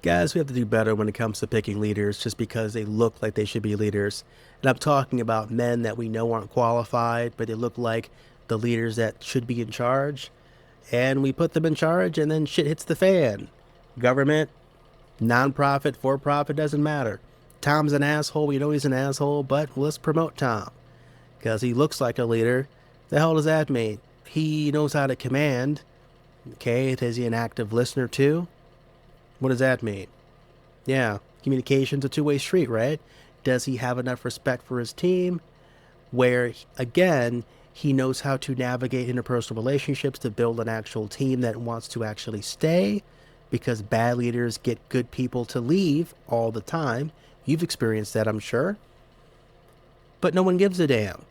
Guys, we have to do better when it comes to picking leaders just because they look like they should be leaders. And I'm talking about men that we know aren't qualified, but they look like the leaders that should be in charge. And we put them in charge, and then shit hits the fan. Government, nonprofit, for profit, doesn't matter. Tom's an asshole. We know he's an asshole, but let's promote Tom because he looks like a leader. The hell does that mean? He knows how to command. Okay, is he an active listener too? What does that mean? Yeah, communication's a two-way street, right? Does he have enough respect for his team? Where, again, he knows how to navigate interpersonal relationships to build an actual team that wants to actually stay, because bad leaders get good people to leave all the time. You've experienced that, I'm sure. But no one gives a damn.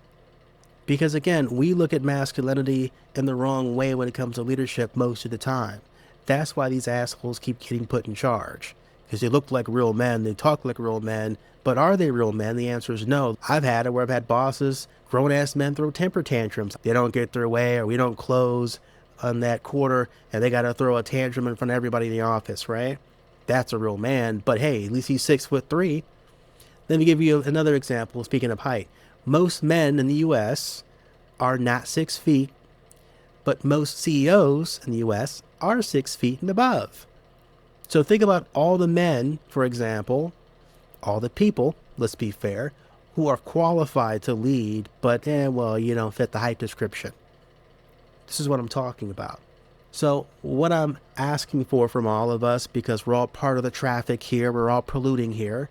Because again, we look at masculinity in the wrong way when it comes to leadership most of the time. That's why these assholes keep getting put in charge. Because they look like real men, they talk like real men, but are they real men? The answer is no. I've had it where I've had bosses, grown-ass men throw temper tantrums. They don't get their way, or we don't close on that quarter, and they got to throw a tantrum in front of everybody in the office, right? That's a real man, but hey, at least he's 6'3". Let me give you another example, speaking of height. Most men in the U.S. are not 6 feet, but most CEOs in the U.S. are 6 feet and above. So think about all the men, for example, all the people, let's be fair, who are qualified to lead, but, you don't fit the height description. This is what I'm talking about. So what I'm asking for from all of us, because we're all part of the traffic here, we're all polluting here,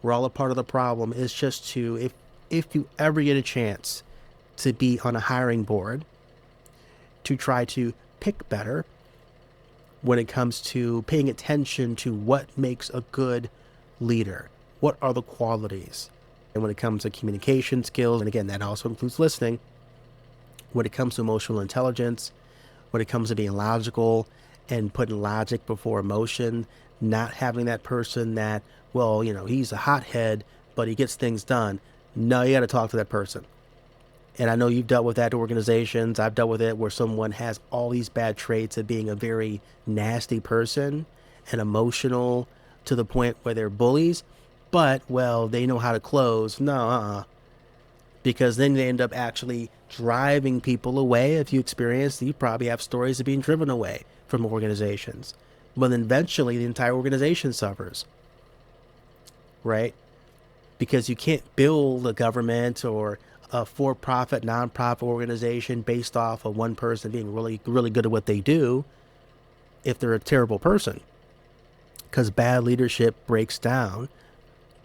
we're all a part of the problem, is just to, if you ever get a chance to be on a hiring board, to try to pick better when it comes to paying attention to what makes a good leader. What are the qualities? And when it comes to communication skills, and again, that also includes listening, when it comes to emotional intelligence, when it comes to being logical and putting logic before emotion, not having that person that, he's a hothead, but he gets things done. No, you got to talk to that person. And I know you've dealt with that organizations. I've dealt with it where someone has all these bad traits of being a very nasty person and emotional to the point where they're bullies, but, they know how to close. No, because then they end up actually driving people away. If you experience, you probably have stories of being driven away from organizations. But then eventually the entire organization suffers, right? Because you can't build a government or a for-profit, non-profit organization based off of one person being really, really good at what they do if they're a terrible person. Because bad leadership breaks down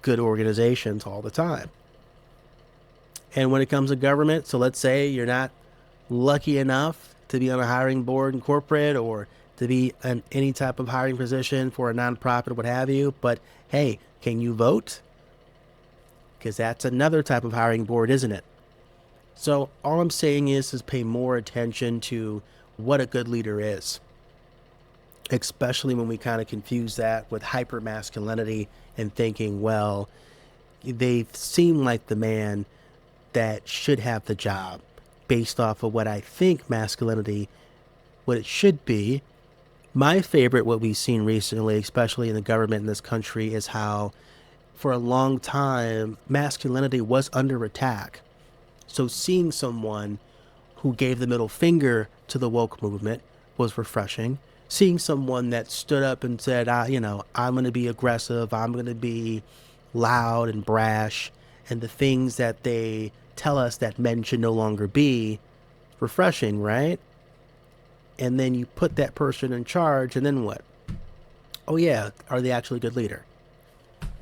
good organizations all the time. And when it comes to government, so let's say you're not lucky enough to be on a hiring board in corporate or to be in any type of hiring position for a nonprofit or what have you, but hey, can you vote? Because that's another type of hiring board, isn't it? So all I'm saying is pay more attention to what a good leader is, especially when we kind of confuse that with hyper masculinity and thinking, they seem like the man that should have the job based off of what I think masculinity, what it should be. My favorite, what we've seen recently, especially in the government in this country, is how for a long time, masculinity was under attack. So seeing someone who gave the middle finger to the woke movement was refreshing. Seeing someone that stood up and said, I'm going to be aggressive, I'm going to be loud and brash, and the things that they tell us that men should no longer be, refreshing, right? And then you put that person in charge, and then what? Oh yeah, are they actually a good leader?